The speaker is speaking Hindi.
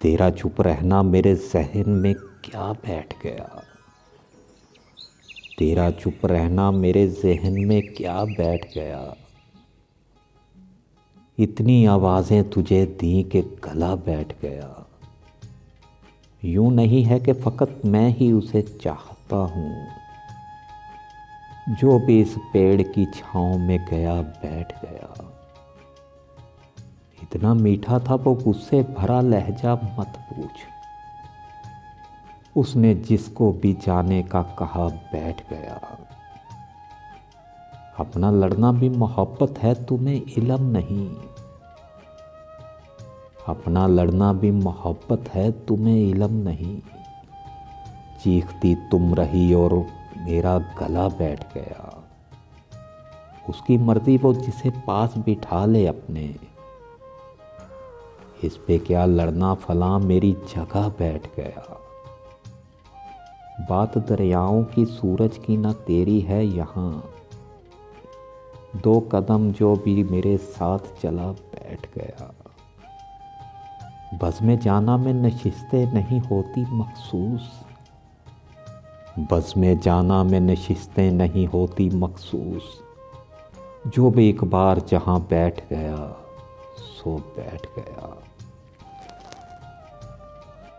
तेरा चुप रहना मेरे ज़हन में क्या बैठ गया। तेरा चुप रहना मेरे ज़हन में क्या बैठ गया। इतनी आवाज़ें तुझे दी कि गला बैठ गया। यूं नहीं है कि फ़कत मैं ही उसे चाहता हूँ, जो भी इस पेड़ की छाँव में गया बैठ गया। इतना मीठा था वो गुस्से भरा लहजा मत पूछ। उसने जिसको भी जाने का कहा बैठ गया। अपना लड़ना भी मोहब्बत है तुम्हें इल्म नहीं। अपना लड़ना भी मोहब्बत है तुम्हें इल्म नहीं। चीखती तुम रही और मेरा गला बैठ गया। उसकी मर्जी वो जिसे पास बिठा ले अपने। इस पे क्या लड़ना फलां मेरी जगह बैठ गया। बात दरियाओं की सूरज की ना तेरी है यहाँ। दो कदम जो भी मेरे साथ चला बैठ गया। बज़्म जाना में नशिस्तें नहीं होती मखसूस। बज़्म जाना में नशिस्तें नहीं होती मखसूस। जो भी एक बार जहाँ बैठ गया सो बैठ गया।